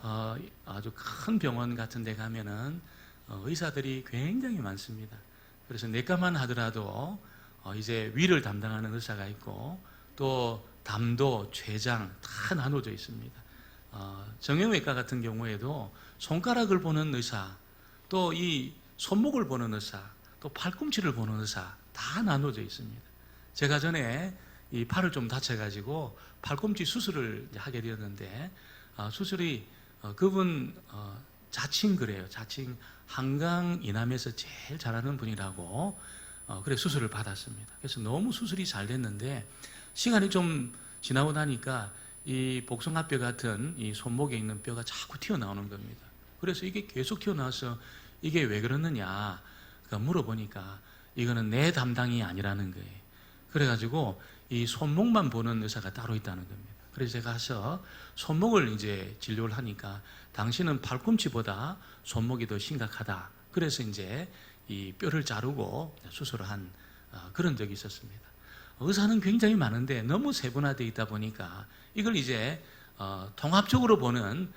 아주 큰 병원 같은 데 가면은 의사들이 굉장히 많습니다. 그래서 내과만 하더라도 이제 위를 담당하는 의사가 있고 또 담도, 췌장 다 나눠져 있습니다. 정형외과 같은 경우에도 손가락을 보는 의사, 또 이 손목을 보는 의사, 또 팔꿈치를 보는 의사 다 나눠져 있습니다. 제가 전에 이 팔을 좀 다쳐가지고 팔꿈치 수술을 하게 되었는데 수술이 그분 자칭 그래요. 자칭 한강 이남에서 제일 잘하는 분이라고 그래 수술을 받았습니다. 그래서 너무 수술이 잘 됐는데 시간이 좀 지나고 나니까 이 복숭아뼈 같은 이 손목에 있는 뼈가 자꾸 튀어나오는 겁니다. 그래서 이게 계속 튀어나와서 이게 왜 그러느냐 물어보니까 이거는 내 담당이 아니라는 거예요. 그래가지고 이 손목만 보는 의사가 따로 있다는 겁니다. 그래서 제가 가서 손목을 이제 진료를 하니까 당신은 팔꿈치보다 손목이 더 심각하다. 그래서 이제 이 뼈를 자르고 수술을 한 그런 적이 있었습니다. 의사는 굉장히 많은데 너무 세분화되어 있다 보니까 이걸 이제 통합적으로 보는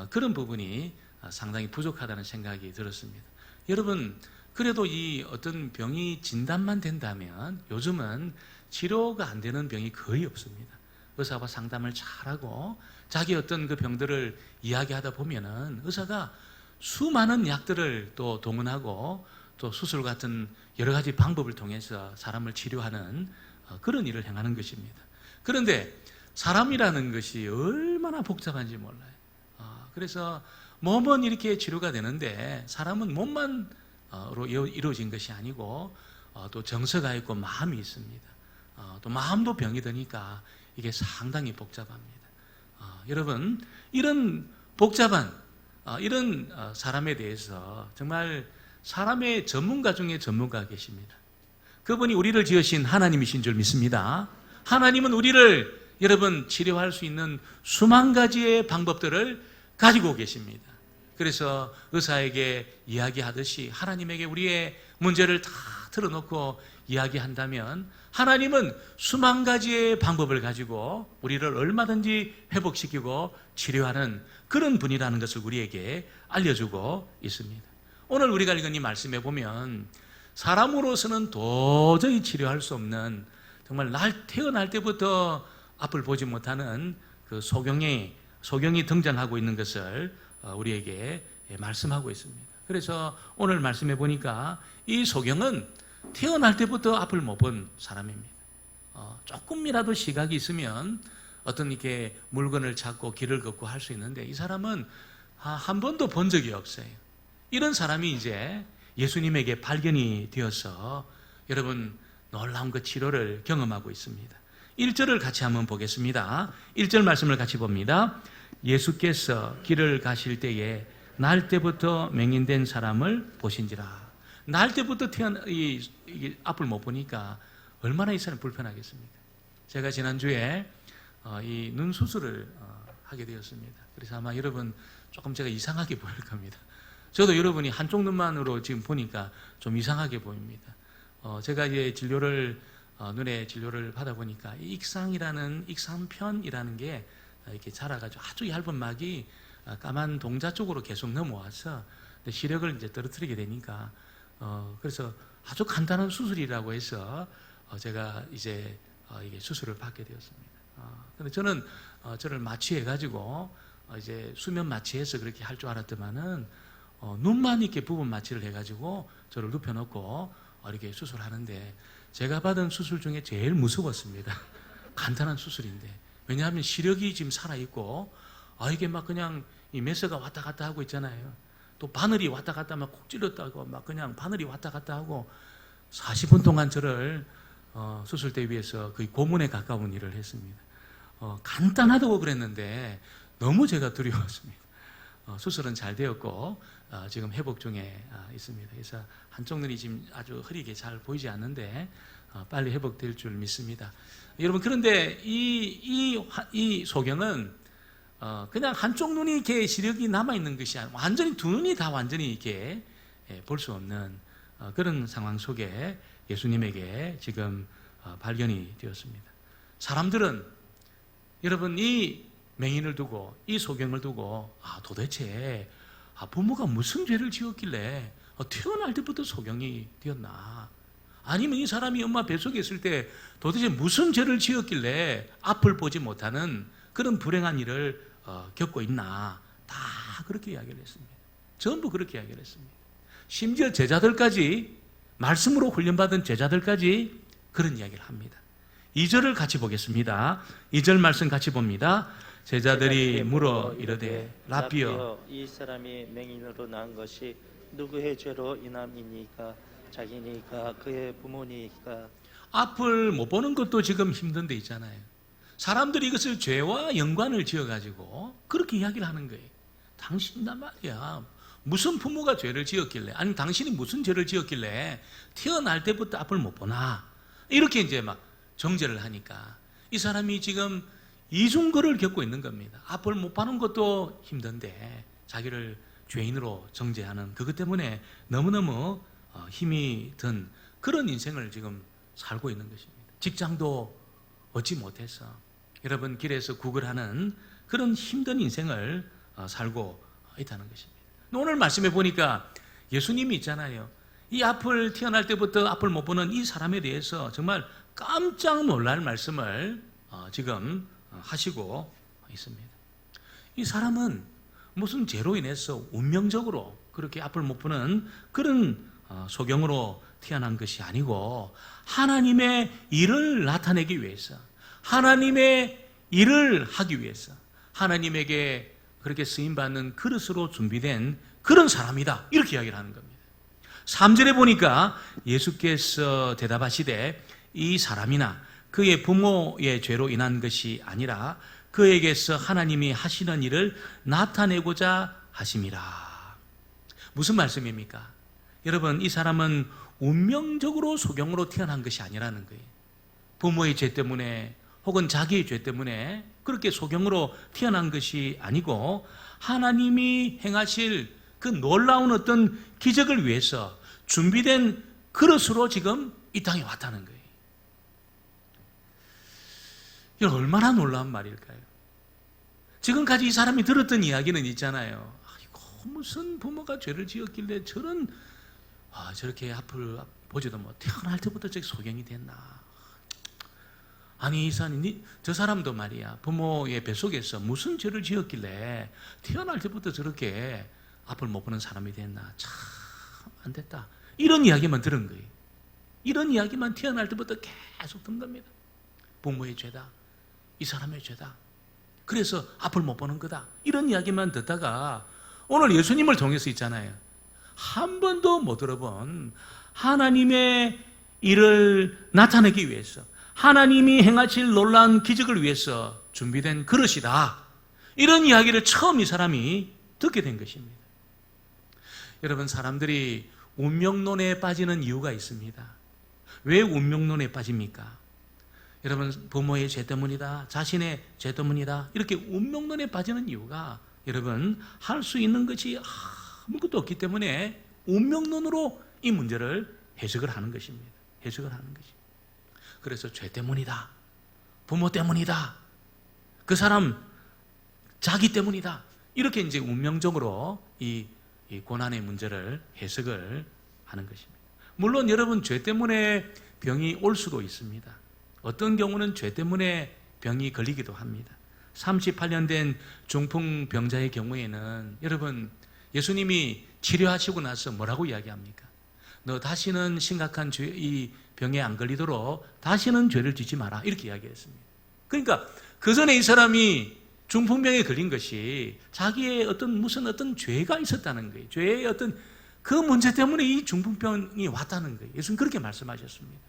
그런 부분이 상당히 부족하다는 생각이 들었습니다. 여러분, 그래도 이 어떤 병이 진단만 된다면 요즘은 치료가 안 되는 병이 거의 없습니다. 의사와 상담을 잘하고 자기 어떤 그 병들을 이야기하다 보면은 의사가 수많은 약들을 또 동원하고 또 수술 같은 여러 가지 방법을 통해서 사람을 치료하는 그런 일을 행하는 것입니다. 그런데 사람이라는 것이 얼마나 복잡한지 몰라요. 그래서 몸은 이렇게 치료가 되는데 사람은 몸만으로 이루어진 것이 아니고 또 정서가 있고 마음이 있습니다. 또 마음도 병이 드니까 이게 상당히 복잡합니다. 여러분, 이런 복잡한 이런 사람에 대해서 정말 사람의 전문가 중에 전문가가 계십니다. 그분이 우리를 지으신 하나님이신 줄 믿습니다. 하나님은 우리를 여러분 치료할 수 있는 수만 가지의 방법들을 가지고 계십니다. 그래서 의사에게 이야기하듯이 하나님에게 우리의 문제를 다 틀어놓고 이야기한다면 하나님은 수만 가지의 방법을 가지고 우리를 얼마든지 회복시키고 치료하는 그런 분이라는 것을 우리에게 알려주고 있습니다. 오늘 우리가 읽은 이 말씀에 보면 사람으로서는 도저히 치료할 수 없는 정말 태어날 때부터 앞을 보지 못하는 그 소경이 등장하고 있는 것을 우리에게 말씀하고 있습니다. 그래서 오늘 말씀해 보니까 이 소경은 태어날 때부터 앞을 못 본 사람입니다. 조금이라도 시각이 있으면 어떤 이렇게 물건을 찾고 길을 걷고 할 수 있는데 이 사람은 한 번도 본 적이 없어요. 이런 사람이 이제 예수님에게 발견이 되어서 여러분 놀라운 그 치료를 경험하고 있습니다. 1절을 같이 한번 보겠습니다. 1절 말씀을 같이 봅니다. 예수께서 길을 가실 때에 날 때부터 맹인된 사람을 보신지라. 날 때부터 앞을 못 보니까 얼마나 이 사람이 불편하겠습니까? 제가 지난주에 이 눈 수술을 하게 되었습니다. 그래서 아마 여러분 조금 제가 이상하게 보일 겁니다. 저도 여러분이 한쪽 눈만으로 지금 보니까 좀 이상하게 보입니다. 제가 이제 눈의 진료를 받아보니까 익상편이라는 게 이렇게 자라가지고 아주 얇은 막이 까만 동자 쪽으로 계속 넘어와서 시력을 이제 떨어뜨리게 되니까 그래서 아주 간단한 수술이라고 해서 제가 이제 이게 수술을 받게 되었습니다. 근데 저는 저를 마취해가지고 이제 수면 마취해서 그렇게 할 줄 알았더만은 눈만 이렇게 부분 마취를 해가지고 저를 눕혀놓고 이렇게 수술하는데 제가 받은 수술 중에 제일 무서웠습니다. 간단한 수술인데 왜냐하면 시력이 지금 살아있고 이게 막 그냥 이 메스가 왔다 갔다 하고 있잖아요. 또 바늘이 왔다 갔다 막 콕 찔렀다고 막 그냥 바늘이 왔다 갔다 하고 40분 동안 저를 수술대 위에서 거의 고문에 가까운 일을 했습니다. 간단하다고 그랬는데 너무 제가 두려웠습니다. 수술은 잘 되었고 지금 회복 중에 있습니다. 그래서 한쪽 눈이 지금 아주 흐리게 잘 보이지 않는데 빨리 회복될 줄 믿습니다. 여러분, 그런데 이 소경은 그냥 한쪽 눈이 이렇게 시력이 남아있는 것이 아니고 완전히 두 눈이 다 완전히 이렇게 볼 수 없는 그런 상황 속에 예수님에게 지금 발견이 되었습니다. 사람들은 여러분 이 맹인을 두고 이 소경을 두고 도대체 부모가 무슨 죄를 지었길래 태어날 때부터 소경이 되었나? 아니면 이 사람이 엄마 뱃속에 있을 때 도대체 무슨 죄를 지었길래 앞을 보지 못하는 그런 불행한 일을 겪고 있나? 다 그렇게 이야기를 했습니다. 전부 그렇게 이야기를 했습니다. 심지어 제자들까지, 말씀으로 훈련받은 제자들까지 그런 이야기를 합니다. 2절을 같이 보겠습니다. 2절 말씀 같이 봅니다. 제자들이 물어 이르되 라삐여, 이 사람이 맹인으로 낳은 것이 누구의 죄로 인함이니까? 자기니까 그의 부모니까? 앞을 못 보는 것도 지금 힘든 데 있잖아요. 사람들이 이것을 죄와 연관을 지어가지고 그렇게 이야기를 하는 거예요. 당신이란 말이야, 무슨 부모가 죄를 지었길래, 아니면 당신이 무슨 죄를 지었길래 태어날 때부터 앞을 못 보나? 이렇게 이제 막 정죄를 하니까 이 사람이 지금 이중거를 겪고 있는 겁니다. 앞을 못 보는 것도 힘든데 자기를 죄인으로 정죄하는 그것 때문에 너무너무 힘이 든 그런 인생을 지금 살고 있는 것입니다. 직장도 얻지 못해서 여러분 길에서 구걸하는 그런 힘든 인생을 살고 있다는 것입니다. 오늘 말씀해 보니까 예수님이 있잖아요. 이 앞을 태어날 때부터 앞을 못 보는 이 사람에 대해서 정말 깜짝 놀랄 말씀을 지금 하시고 있습니다. 이 사람은 무슨 죄로 인해서 운명적으로 그렇게 앞을 못 보는 그런 소경으로 태어난 것이 아니고 하나님의 일을 나타내기 위해서, 하나님의 일을 하기 위해서 하나님에게 그렇게 쓰임받는 그릇으로 준비된 그런 사람이다, 이렇게 이야기를 하는 겁니다. 3절에 보니까 예수께서 대답하시되 이 사람이나 그의 부모의 죄로 인한 것이 아니라 그에게서 하나님이 하시는 일을 나타내고자 하심이라. 무슨 말씀입니까? 여러분, 이 사람은 운명적으로 소경으로 태어난 것이 아니라는 거예요. 부모의 죄 때문에 혹은 자기의 죄 때문에 그렇게 소경으로 태어난 것이 아니고 하나님이 행하실 그 놀라운 어떤 기적을 위해서 준비된 그릇으로 지금 이 땅에 왔다는 거예요. 이거 얼마나 놀라운 말일까요? 지금까지 이 사람이 들었던 이야기는 있잖아요. 아이고, 무슨 부모가 죄를 지었길래 저렇게 앞을 보지도 못, 태어날 때부터 저기 소경이 됐나? 아니, 저 사람도 말이야, 부모의 뱃속에서 무슨 죄를 지었길래 태어날 때부터 저렇게 앞을 못 보는 사람이 됐나? 참 안 됐다. 이런 이야기만 들은 거예요. 이런 이야기만 태어날 때부터 계속 듣는 겁니다. 부모의 죄다, 이 사람의 죄다, 그래서 앞을 못 보는 거다, 이런 이야기만 듣다가 오늘 예수님을 통해서 있잖아요, 한 번도 못 들어본 하나님의 일을 나타내기 위해서, 하나님이 행하실 놀라운 기적을 위해서 준비된 그릇이다, 이런 이야기를 처음 이 사람이 듣게 된 것입니다. 여러분, 사람들이 운명론에 빠지는 이유가 있습니다. 왜 운명론에 빠집니까? 여러분, 부모의 죄 때문이다, 자신의 죄 때문이다, 이렇게 운명론에 빠지는 이유가 여러분 할 수 있는 것이 아무것도 없기 때문에 운명론으로 이 문제를 해석을 하는 것입니다. 해석을 하는 것이. 그래서 죄 때문이다, 부모 때문이다, 그 사람 자기 때문이다, 이렇게 이제 운명적으로 이 고난의 문제를 해석을 하는 것입니다. 물론 여러분, 죄 때문에 병이 올 수도 있습니다. 어떤 경우는 죄 때문에 병이 걸리기도 합니다. 38년 된 중풍병자의 경우에는 여러분, 예수님이 치료하시고 나서 뭐라고 이야기합니까? 너 다시는 심각한 이 병에 안 걸리도록 다시는 죄를 짓지 마라, 이렇게 이야기했습니다. 그러니까 그 전에 이 사람이 중풍병에 걸린 것이 자기의 무슨 죄가 있었다는 거예요. 죄의 그 문제 때문에 이 중풍병이 왔다는 거예요. 예수님 그렇게 말씀하셨습니다.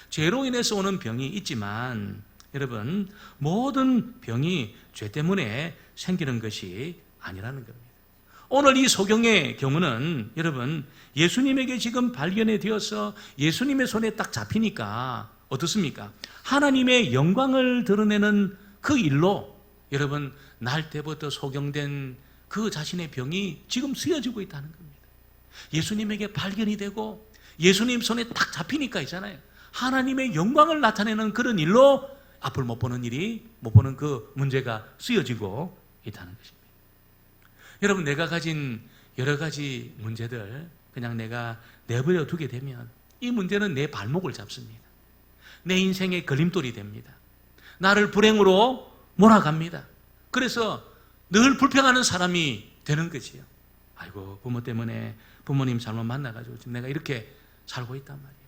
죄로 인해서 오는 병이 있지만 여러분, 모든 병이 죄 때문에 생기는 것이 아니라는 겁니다. 오늘 이 소경의 경우는 여러분, 예수님에게 지금 발견이 되어서 예수님의 손에 딱 잡히니까 어떻습니까? 하나님의 영광을 드러내는 그 일로 여러분, 날 때부터 소경된 그 자신의 병이 지금 쓰여지고 있다는 겁니다. 예수님에게 발견이 되고 예수님 손에 딱 잡히니까 있잖아요, 하나님의 영광을 나타내는 그런 일로 앞을 못 보는 그 문제가 쓰여지고 있다는 것입니다. 여러분, 내가 가진 여러 가지 문제들 그냥 내가 내버려 두게 되면 이 문제는 내 발목을 잡습니다. 내 인생의 걸림돌이 됩니다. 나를 불행으로 몰아갑니다. 그래서 늘 불평하는 사람이 되는 거지요. 아이고, 부모 때문에 부모님 잘못 만나가지고 지금 내가 이렇게 살고 있단 말이에요.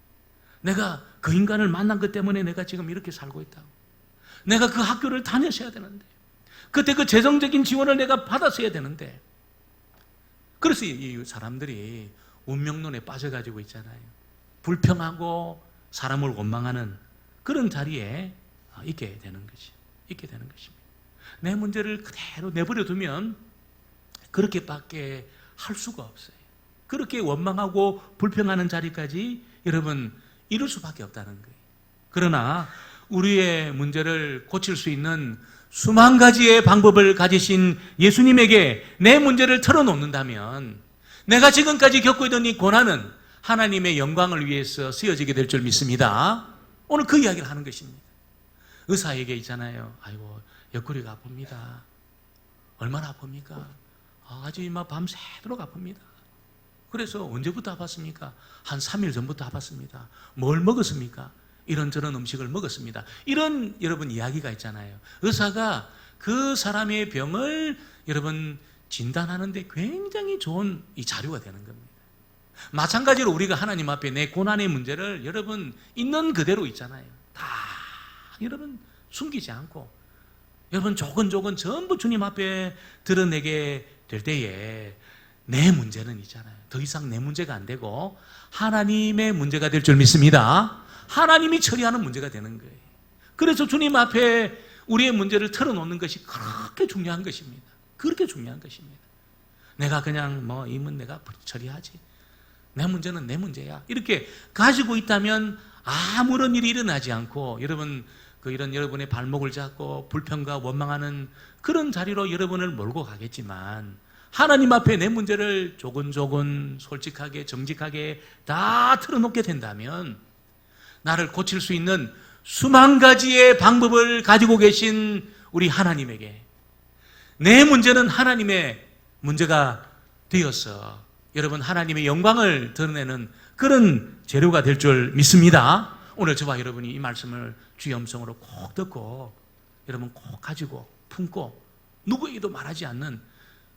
내가 그 인간을 만난 것 때문에 내가 지금 이렇게 살고 있다고. 내가 그 학교를 다녔어야 되는데, 그때 그 재정적인 지원을 내가 받았어야 되는데. 그래서 이 사람들이 운명론에 빠져가지고 있잖아요. 불평하고 사람을 원망하는 그런 자리에 있게 되는 것입니다. 내 문제를 그대로 내버려 두면 그렇게밖에 할 수가 없어요. 그렇게 원망하고 불평하는 자리까지 여러분 이룰 수밖에 없다는 거예요. 그러나 우리의 문제를 고칠 수 있는 수만 가지의 방법을 가지신 예수님에게 내 문제를 털어놓는다면 내가 지금까지 겪고 있던 이 고난은 하나님의 영광을 위해서 쓰여지게 될 줄 믿습니다. 오늘 그 이야기를 하는 것입니다. 의사에게 있잖아요. 아이고, 옆구리가 아픕니다. 얼마나 아픕니까? 아주 막 밤새도록 아픕니다. 그래서 언제부터 아팠습니까? 한 3일 전부터 아팠습니다. 뭘 먹었습니까? 이런저런 음식을 먹었습니다. 이런 여러분 이야기가 있잖아요. 의사가 그 사람의 병을 여러분 진단하는데 굉장히 좋은 이 자료가 되는 겁니다. 마찬가지로 우리가 하나님 앞에 내 고난의 문제를 여러분 있는 그대로 있잖아요. 다 여러분 숨기지 않고 여러분 조근조근 전부 주님 앞에 드러내게 될 때에 내 문제는 있잖아요. 더 이상 내 문제가 안 되고 하나님의 문제가 될 줄 믿습니다. 하나님이 처리하는 문제가 되는 거예요. 그래서 주님 앞에 우리의 문제를 털어놓는 것이 그렇게 중요한 것입니다. 그렇게 중요한 것입니다. 내가 그냥 이 문 내가 처리하지. 내 문제는 내 문제야. 이렇게 가지고 있다면 아무런 일이 일어나지 않고 여러분 이런 여러분의 발목을 잡고 불평과 원망하는 그런 자리로 여러분을 몰고 가겠지만 하나님 앞에 내 문제를 조근조근 솔직하게 정직하게 다 털어놓게 된다면 나를 고칠 수 있는 수만 가지의 방법을 가지고 계신 우리 하나님에게 내 문제는 하나님의 문제가 되어서 여러분 하나님의 영광을 드러내는 그런 재료가 될 줄 믿습니다. 오늘 저와 여러분이 이 말씀을 주의 음성으로 꼭 듣고 여러분 꼭 가지고 품고 누구에게도 말하지 않는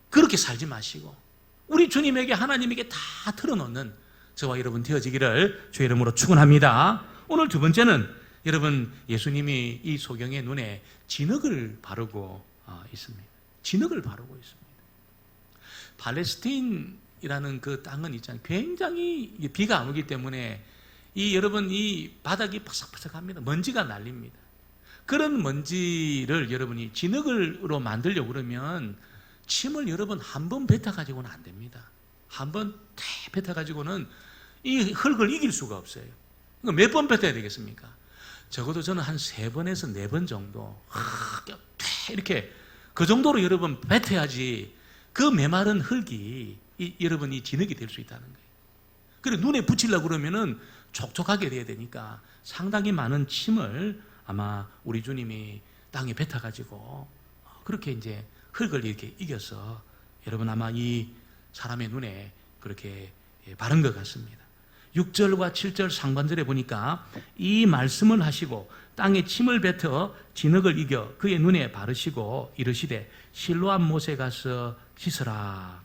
그렇게 살지 마시고 우리 주님에게 하나님에게 다 털어놓는 저와 여러분 되어지기를 주의 이름으로 축원합니다. 오늘 두 번째는 여러분 예수님이 이 소경의 눈에 진흙을 바르고 있습니다. 진흙을 바르고 있습니다. 팔레스타인이라는 그 땅은 있잖아요. 굉장히 비가 안 오기 때문에 여러분 이 바닥이 바삭바삭합니다. 먼지가 날립니다. 그런 먼지를 여러분이 진흙으로 만들려고 그러면 침을 여러분 한 번 뱉어가지고는 안 됩니다. 한 번 뱉어가지고는 이 흙을 이길 수가 없어요. 몇 번 뱉어야 되겠습니까? 적어도 저는 한 3번에서 4번 정도 이렇게 그 정도로 여러분 뱉어야지 그 메마른 흙이 여러분 이 진흙이 될 수 있다는 거예요. 그리고 눈에 붙이려고 그러면은 촉촉하게 돼야 되니까 상당히 많은 침을 아마 우리 주님이 땅에 뱉어가지고 그렇게 이제 흙을 이렇게 이겨서 여러분 아마 이 사람의 눈에 그렇게 바른 것 같습니다. 6절과 7절 상반절에 보니까 이 말씀을 하시고 땅에 침을 뱉어 진흙을 이겨 그의 눈에 바르시고 이르시되 실로암 못에 가서 씻으라.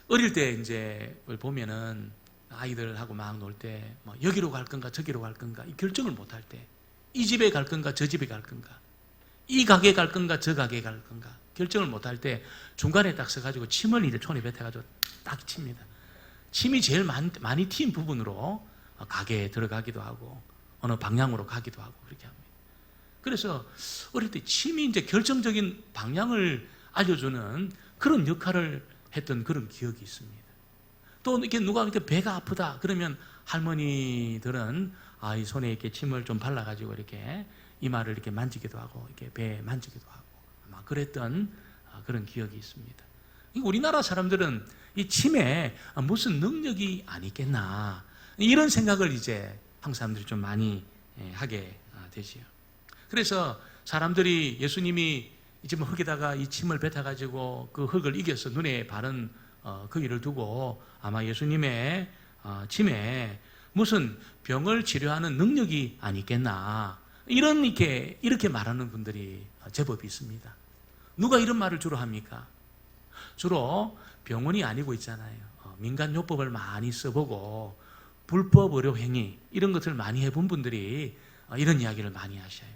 어릴 때 이제 보면은 아이들하고 막 놀 때 여기로 갈 건가 저기로 갈 건가 이 결정을 못 할 때 이 집에 갈 건가 저 집에 갈 건가 이 가게 갈 건가 저 가게 갈 건가 결정을 못 할 때 중간에 딱 서가지고 침을 이제 손에 뱉어가지고 딱 칩니다. 침이 제일 많이 튄 부분으로 가게에 들어가기도 하고 어느 방향으로 가기도 하고 그렇게 합니다. 그래서 어릴 때 침이 이제 결정적인 방향을 알려주는 그런 역할을 했던 그런 기억이 있습니다. 또 이렇게 누가 이렇게 배가 아프다 그러면 할머니들은 이 손에 이렇게 침을 좀 발라가지고 이렇게 이마를 이렇게 만지기도 하고 이렇게 배 만지기도 하고 아마 그랬던 그런 기억이 있습니다. 우리나라 사람들은 이 침에 무슨 능력이 아니겠나 이런 생각을 이제 한국 사람들이 좀 많이 하게 되지요. 그래서 사람들이 예수님이 이제 뭐 흙에다가 이 침을 뱉어가지고 그 흙을 이겨서 눈에 바른 그 일을 두고 아마 예수님의 침에 무슨 병을 치료하는 능력이 아니겠나, 이렇게 말하는 분들이 제법 있습니다. 누가 이런 말을 주로 합니까? 주로 병원이 아니고 있잖아요. 민간요법을 많이 써보고 불법 의료 행위 이런 것을 많이 해본 분들이 이런 이야기를 많이 하셔요.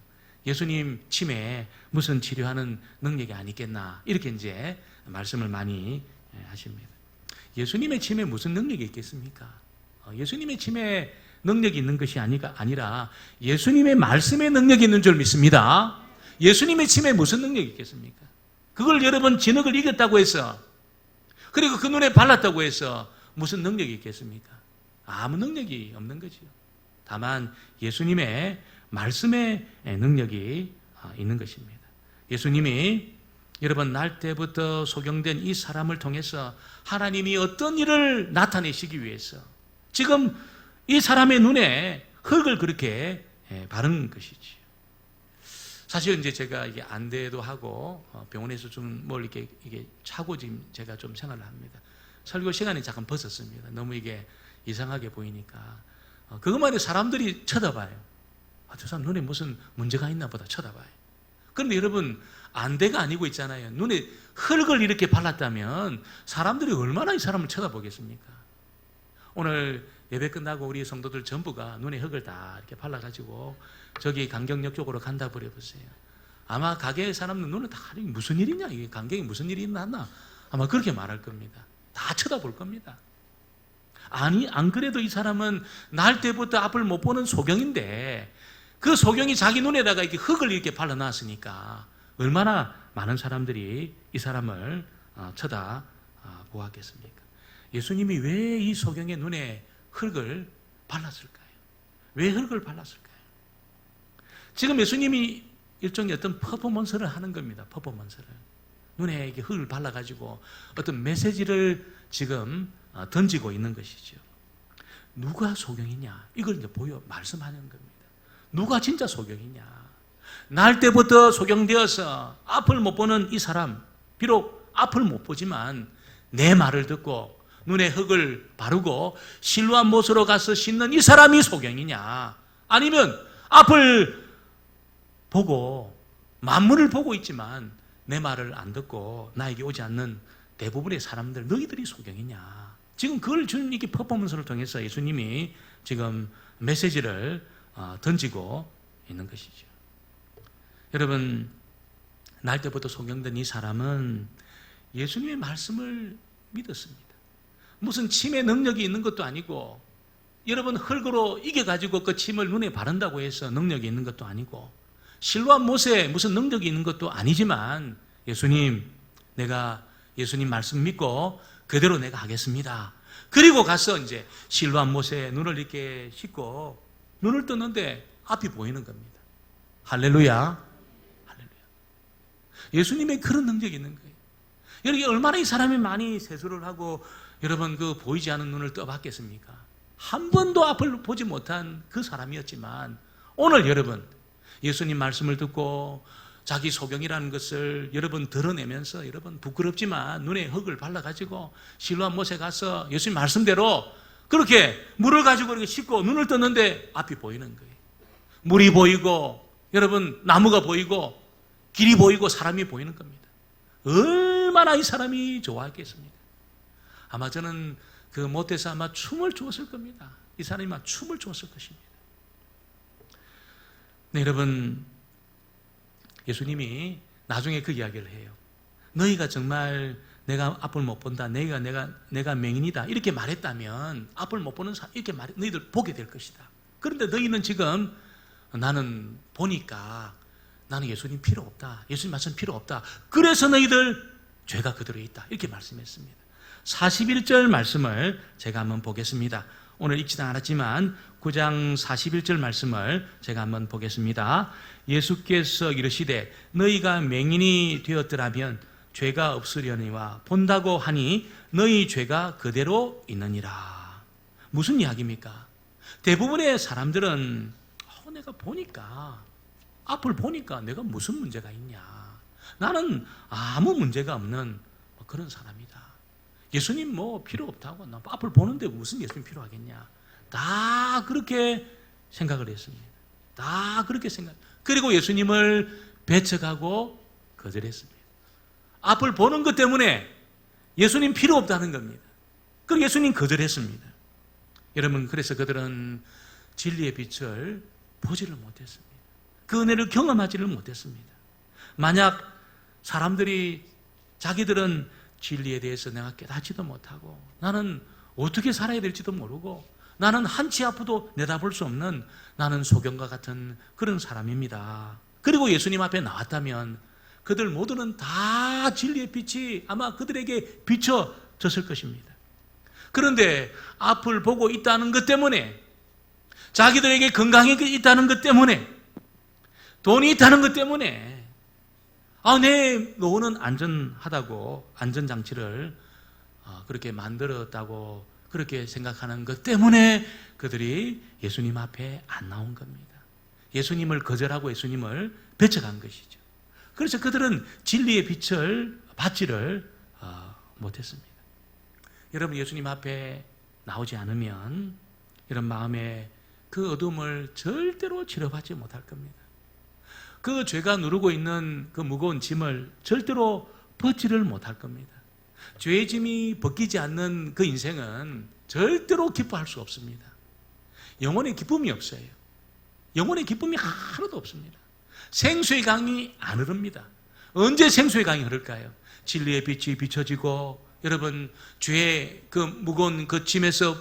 예수님 침에 무슨 치료하는 능력이 아니겠나, 이렇게 이제 말씀을 많이 하십니다. 예수님의 침에 무슨 능력이 있겠습니까? 예수님의 침에 능력이 있는 것이 아니라 예수님의 말씀에 능력이 있는 줄 믿습니다. 예수님의 침에 무슨 능력이 있겠습니까? 그걸 여러분 진흙을 이겼다고 해서, 그리고 그 눈에 발랐다고 해서 무슨 능력이 있겠습니까? 아무 능력이 없는 거지요. 다만 예수님의 말씀의 능력이 있는 것입니다. 예수님이 여러분 날 때부터 소경된 이 사람을 통해서 하나님이 어떤 일을 나타내시기 위해서 지금 이 사람의 눈에 흙을 그렇게 바른 것이지요. 사실 이제 제가 이게 안대도 하고 병원에서 좀 뭘 이게 차고 지금 제가 좀 생활을 합니다. 설교 시간에 잠깐 벗었습니다. 너무 이게 이상하게 보이니까. 그것만 해도 사람들이 쳐다봐요. 저 사람 눈에 무슨 문제가 있나 보다 쳐다봐요. 그런데 여러분, 안대가 아니고 있잖아요. 눈에 흙을 이렇게 발랐다면 사람들이 얼마나 이 사람을 쳐다보겠습니까? 오늘 예배 끝나고 우리 성도들 전부가 눈에 흙을 다 이렇게 발라가지고 저기 강경역 쪽으로 간다 버려보세요. 아마 가게의 사람들 눈에 다 무슨 일이냐, 이게 강경이 무슨 일이 있나 아마 그렇게 말할 겁니다. 다 쳐다볼 겁니다. 아니, 안 그래도 이 사람은 날 때부터 앞을 못 보는 소경인데 그 소경이 자기 눈에다가 이렇게 흙을 이렇게 발라놨으니까 얼마나 많은 사람들이 이 사람을 쳐다보았겠습니까? 예수님이 왜 이 소경의 눈에 흙을 발랐을까요? 왜 흙을 발랐을까요? 지금 예수님이 일종의 어떤 퍼포먼스를 하는 겁니다. 퍼포먼스를. 눈에 이렇게 흙을 발라가지고 어떤 메시지를 지금 던지고 있는 것이죠. 누가 소경이냐? 이걸 이제 말씀하는 겁니다. 누가 진짜 소경이냐? 날 때부터 소경되어서 앞을 못 보는 이 사람, 비록 앞을 못 보지만 내 말을 듣고 눈에 흙을 바르고 실로암 못으로 가서 씻는 이 사람이 소경이냐? 아니면 앞을 보고 만물을 보고 있지만 내 말을 안 듣고 나에게 오지 않는 대부분의 사람들, 너희들이 소경이냐? 지금 그걸 주는 이렇게 퍼포먼스를 통해서 예수님이 지금 메시지를 던지고 있는 것이죠. 여러분, 날 때부터 소경된 이 사람은 예수님의 말씀을 믿었습니다. 무슨 침의 능력이 있는 것도 아니고, 여러분 흙으로 이겨가지고 그 침을 눈에 바른다고 해서 능력이 있는 것도 아니고, 실로암 못에 무슨 능력이 있는 것도 아니지만, 예수님, 내가 예수님 말씀 믿고 그대로 내가 하겠습니다. 그리고 가서 이제 실로암 못에 눈을 이렇게 씻고 눈을 떴는데 앞이 보이는 겁니다. 할렐루야. 할렐루야. 예수님의 그런 능력이 있는 거예요. 여러분, 얼마나 이 사람이 많이 세수를 하고 여러분 그 보이지 않은 눈을 떠봤겠습니까? 한 번도 앞을 보지 못한 그 사람이었지만 오늘 여러분 예수님 말씀을 듣고 자기 소경이라는 것을 여러분 드러내면서 여러분 부끄럽지만 눈에 흙을 발라가지고 실로암 못에 가서 예수님 말씀대로 그렇게 물을 가지고 이렇게 씻고 눈을 떴는데 앞이 보이는 거예요. 물이 보이고 여러분 나무가 보이고 길이 보이고 사람이 보이는 겁니다. 얼마나 이 사람이 좋아했겠습니까? 아마 저는 그 못에서 아마 춤을 추었을 겁니다. 이 사람이 막 춤을 추었을 것입니다. 네, 여러분, 예수님이 나중에 그 이야기를 해요. 너희가 정말 내가 앞을 못 본다, 내가 맹인이다 이렇게 말했다면 앞을 못 보는 사람 이렇게 너희들 보게 될 것이다. 그런데 너희는 지금 나는 보니까 나는 예수님 필요 없다, 예수님 말씀 필요 없다, 그래서 너희들 죄가 그대로 있다 이렇게 말씀했습니다. 41절 말씀을 제가 한번 보겠습니다. 오늘 읽지도 않았지만 9장 41절 말씀을 제가 한번 보겠습니다. 예수께서 이르시되 너희가 맹인이 되었더라면 죄가 없으려니와 본다고 하니 너희 죄가 그대로 있느니라. 무슨 이야기입니까? 대부분의 사람들은 내가 보니까 앞을 보니까 내가 무슨 문제가 있냐. 나는 아무 문제가 없는 그런 사람이다. 예수님 뭐 필요 없다고. 나 앞을 보는데 무슨 예수님 필요하겠냐. 다 그렇게 생각을 했습니다. 다 그렇게 생각. 그리고 예수님을 배척하고 거절했습니다. 앞을 보는 것 때문에 예수님 필요 없다는 겁니다. 그리고 예수님 거절했습니다. 여러분, 그래서 그들은 진리의 빛을 보지를 못했습니다. 그 은혜를 경험하지를 못했습니다. 만약 사람들이 자기들은 진리에 대해서 내가 깨닫지도 못하고 나는 어떻게 살아야 될지도 모르고 나는 한치 앞도 내다볼 수 없는 나는 소경과 같은 그런 사람입니다. 그리고 예수님 앞에 나왔다면 그들 모두는 다 진리의 빛이 아마 그들에게 비춰졌을 것입니다. 그런데 앞을 보고 있다는 것 때문에, 자기들에게 건강이 있다는 것 때문에, 돈이 있다는 것 때문에, 내 노후는 안전하다고 안전장치를 그렇게 만들었다고 그렇게 생각하는 것 때문에 그들이 예수님 앞에 안 나온 겁니다. 예수님을 거절하고 예수님을 배척한 것이죠. 그래서 그들은 진리의 빛을 받지를 못했습니다. 여러분, 예수님 앞에 나오지 않으면 이런 마음에 그 어둠을 절대로 치료받지 못할 겁니다. 그 죄가 누르고 있는 그 무거운 짐을 절대로 벗지를 못할 겁니다. 죄의 짐이 벗기지 않는 그 인생은 절대로 기뻐할 수 없습니다. 영혼의 기쁨이 없어요. 영혼의 기쁨이 하나도 없습니다. 생수의 강이 안 흐릅니다. 언제 생수의 강이 흐를까요? 진리의 빛이 비춰지고 여러분 죄의 그 무거운 그 짐에서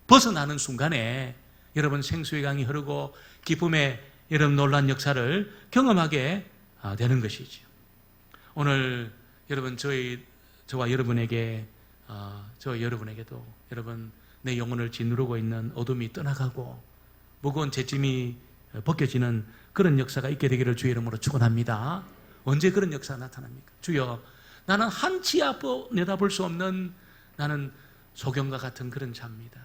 벗어나는 순간에 여러분 생수의 강이 흐르고 기쁨의 여러분 놀란 역사를 경험하게 되는 것이죠. 오늘 여러분 저와 여러분에게 저와 여러분에게도 여러분 내 영혼을 짓누르고 있는 어둠이 떠나가고 무거운 죄짐이 벗겨지는 그런 역사가 있게 되기를 주의 이름으로 축원합니다. 언제 그런 역사가 나타납니까? 주여, 나는 한치 앞도 내다볼 수 없는 나는 소경과 같은 그런 자입니다.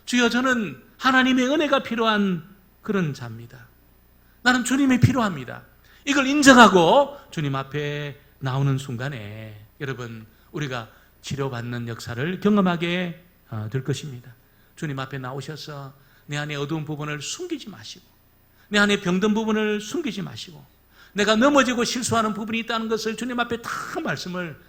주여, 저는 하나님의 은혜가 필요한 그런 자입니다. 나는 주님이 필요합니다. 이걸 인정하고 주님 앞에 나오는 순간에 여러분 우리가 치료받는 역사를 경험하게 될 것입니다. 주님 앞에 나오셔서 내 안에 어두운 부분을 숨기지 마시고 내 안에 병든 부분을 숨기지 마시고 내가 넘어지고 실수하는 부분이 있다는 것을 주님 앞에 다 말씀을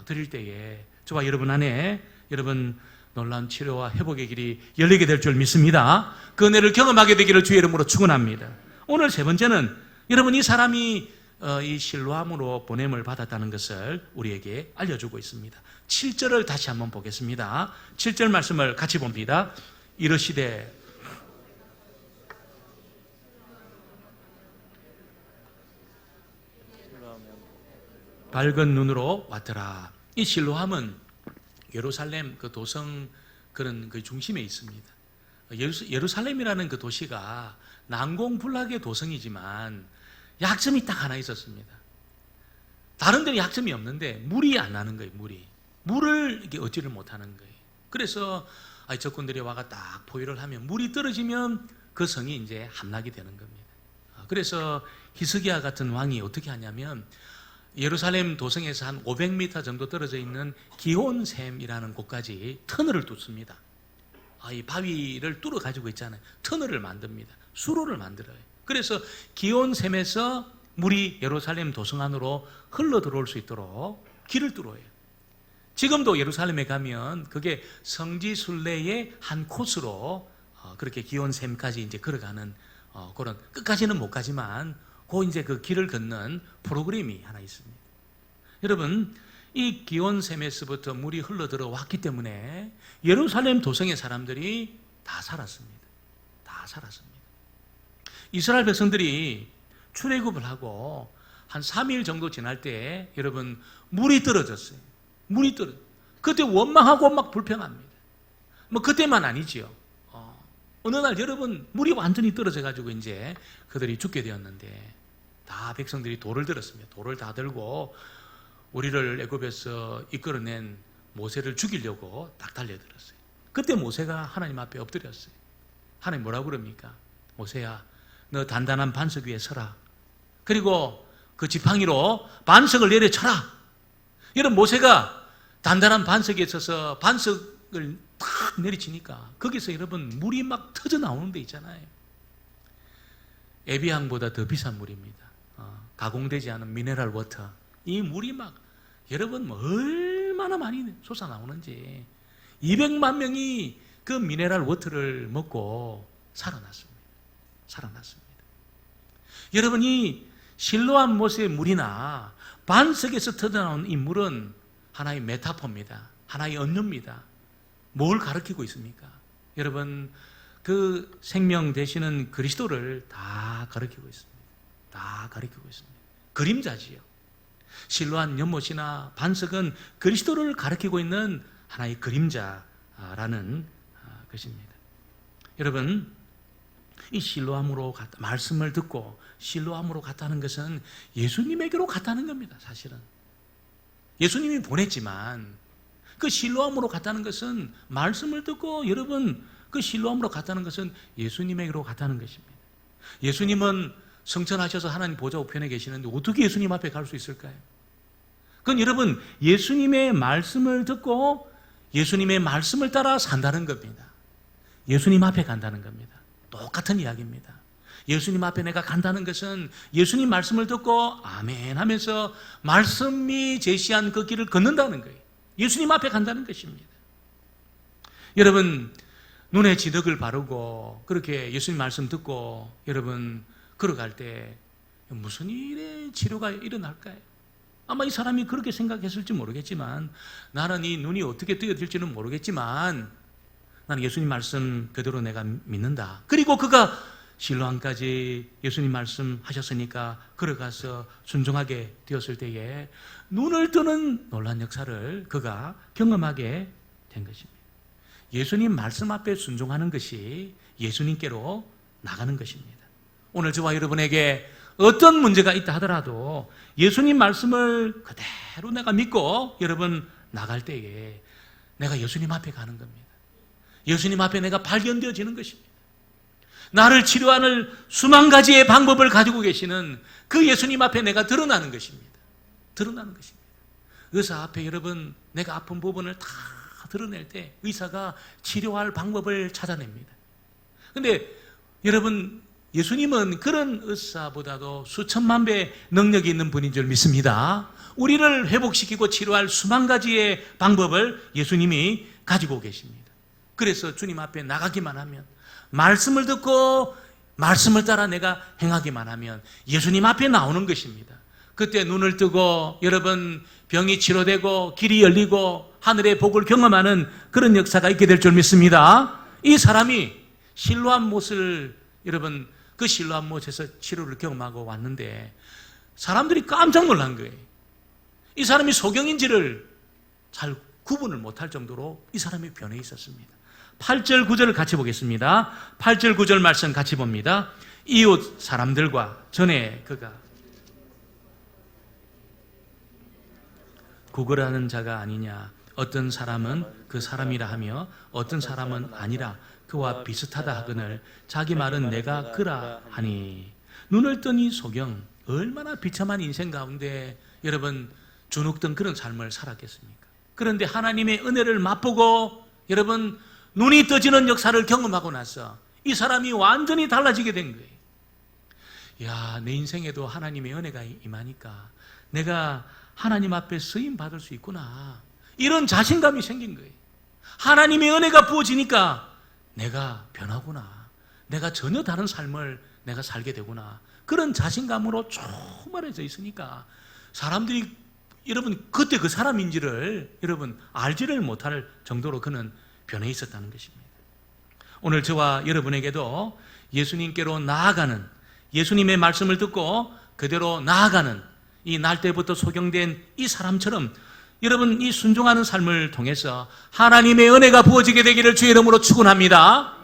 드릴 때에 저와 여러분 안에 여러분 놀라운 치료와 회복의 길이 열리게 될 줄 믿습니다. 그 은혜를 경험하게 되기를 주의 이름으로 축원합니다. 오늘 세 번째는 여러분 이 사람이 이 실로암으로 보냄을 받았다는 것을 우리에게 알려주고 있습니다. 7절을 다시 한번 보겠습니다. 7절 말씀을 같이 봅니다. 이르시되 밝은 눈으로 왔더라. 이 실로암은 예루살렘 그 도성 그런 그 중심에 있습니다. 예루살렘이라는 그 도시가 난공불락의 도성이지만 약점이 딱 하나 있었습니다. 다른 데는 약점이 없는데 물이 안 나는 거예요. 물을 이렇게 얻지를 못하는 거예요. 그래서 적군들이 와가 딱 포위를 하면 물이 떨어지면 그 성이 이제 함락이 되는 겁니다. 그래서 히스기야 같은 왕이 어떻게 하냐면 예루살렘 도성에서 한 500m 정도 떨어져 있는 기온샘이라는 곳까지 터널을 뚫습니다. 이 바위를 뚫어 가지고 있잖아요. 터널을 만듭니다. 수로를 만들어요. 그래서 기온샘에서 물이 예루살렘 도성 안으로 흘러 들어올 수 있도록 길을 뚫어요. 지금도 예루살렘에 가면 그게 성지 순례의 한 코스로 그렇게 기온샘까지 이제 걸어가는 그런 끝까지는 못 가지만 이제 그 길을 걷는 프로그램이 하나 있습니다. 여러분, 이 기온샘에서부터 물이 흘러 들어왔기 때문에 예루살렘 도성의 사람들이 다 살았습니다. 다 살았습니다. 이스라엘 백성들이 출애굽을 하고 한 3일 정도 지날 때 여러분 물이 떨어졌어요. 그때 원망하고 막 불평합니다. 뭐 그때만 아니지요. 어느 날 여러분 물이 완전히 떨어져 가지고 이제 그들이 죽게 되었는데 다 백성들이 돌을 들었습니다. 돌을 다 들고 우리를 애굽에서 이끌어낸 모세를 죽이려고 딱 달려들었어요. 그때 모세가 하나님 앞에 엎드렸어요. 하나님 뭐라고 그럽니까? 모세야, 너 단단한 반석 위에 서라. 그리고 그 지팡이로 반석을 내려쳐라. 여러분, 모세가 단단한 반석에 있어서 반석을 탁 내리치니까 거기서 여러분 물이 막 터져 나오는 데 있잖아요. 에비앙보다 더 비싼 물입니다. 가공되지 않은 미네랄 워터. 이 물이 막 여러분 뭐 얼마나 많이 솟아나오는지 200만 명이 그 미네랄 워터를 먹고 살아났습니다. 여러분, 이 실로암 못의 물이나 반석에서 터져나온 이 물은 하나의 메타포입니다. 하나의 언유입니다. 뭘 가리키고 있습니까? 여러분, 그 생명 되시는 그리스도를 다 가리키고 있습니다. 다 가리키고 있습니다. 그림자지요. 실로암 연못이나 반석은 그리스도를 가리키고 있는 하나의 그림자라는 것입니다. 여러분, 이 실로암으로 말씀을 듣고 실로암으로 갔다는 것은 예수님에게로 갔다는 겁니다. 사실은 예수님이 보냈지만 그 실로암으로 갔다는 것은 말씀을 듣고 여러분 그 실로암으로 갔다는 것은 예수님에게로 갔다는 것입니다. 예수님은 성천하셔서 하나님 보좌 우편에 계시는데 어떻게 예수님 앞에 갈 수 있을까요? 그건 여러분 예수님의 말씀을 듣고 예수님의 말씀을 따라 산다는 겁니다. 예수님 앞에 간다는 겁니다. 똑같은 이야기입니다. 예수님 앞에 내가 간다는 것은 예수님 말씀을 듣고 아멘 하면서 말씀이 제시한 그 길을 걷는다는 거예요. 예수님 앞에 간다는 것입니다. 여러분, 눈에 지덕을 바르고 그렇게 예수님 말씀 듣고 여러분 걸어갈 때 무슨 일의 치료가 일어날까요? 아마 이 사람이 그렇게 생각했을지 모르겠지만 나는 이 눈이 어떻게 뜨여질지는 모르겠지만 나는 예수님 말씀 그대로 내가 믿는다. 그리고 그가 실로암까지 예수님 말씀 하셨으니까 걸어가서 순종하게 되었을 때에 눈을 뜨는 놀란 역사를 그가 경험하게 된 것입니다. 예수님 말씀 앞에 순종하는 것이 예수님께로 나가는 것입니다. 오늘 저와 여러분에게 어떤 문제가 있다 하더라도 예수님 말씀을 그대로 내가 믿고 여러분 나갈 때에 내가 예수님 앞에 가는 겁니다. 예수님 앞에 내가 발견되어지는 것입니다. 나를 치료하는 수만 가지의 방법을 가지고 계시는 그 예수님 앞에 내가 드러나는 것입니다. 드러나는 것입니다. 의사 앞에 여러분 내가 아픈 부분을 다 드러낼 때 의사가 치료할 방법을 찾아냅니다. 그런데 여러분 예수님은 그런 의사보다도 수천만 배 능력이 있는 분인 줄 믿습니다. 우리를 회복시키고 치료할 수만 가지의 방법을 예수님이 가지고 계십니다. 그래서 주님 앞에 나가기만 하면 말씀을 듣고 말씀을 따라 내가 행하기만 하면 예수님 앞에 나오는 것입니다. 그때 눈을 뜨고 여러분 병이 치료되고 길이 열리고 하늘의 복을 경험하는 그런 역사가 있게 될 줄 믿습니다. 이 사람이 실로암 못을 여러분 그 실로암 못에서 치료를 경험하고 왔는데 사람들이 깜짝 놀란 거예요. 이 사람이 소경인지를 잘 구분을 못할 정도로 이 사람이 변해 있었습니다. 8절 9절을 같이 보겠습니다. 8절 9절 말씀 같이 봅니다. 이웃 사람들과 전에 그가 구걸하는 자가 아니냐, 어떤 사람은 그 사람이라 하며 어떤 사람은 아니라 그와 비슷하다 하거늘 자기 말은 내가 그라 하니. 눈을 뜬 이 소경 얼마나 비참한 인생 가운데 여러분 주눅든 그런 삶을 살았겠습니까? 그런데 하나님의 은혜를 맛보고 여러분 눈이 떠지는 역사를 경험하고 나서 이 사람이 완전히 달라지게 된 거예요. 야, 내 인생에도 하나님의 은혜가 임하니까 내가 하나님 앞에 쓰임 받을 수 있구나. 이런 자신감이 생긴 거예요. 하나님의 은혜가 부어지니까 내가 변하구나. 내가 전혀 다른 삶을 내가 살게 되구나. 그런 자신감으로 충만해져 있으니까 사람들이 여러분 그때 그 사람인지를 여러분 알지를 못할 정도로 그는 변해 있었다는 것입니다. 오늘 저와 여러분에게도 예수님께로 나아가는, 예수님의 말씀을 듣고 그대로 나아가는 이 날 때부터 소경된 이 사람처럼 여러분 이 순종하는 삶을 통해서 하나님의 은혜가 부어지게 되기를 주의 이름으로 축원합니다.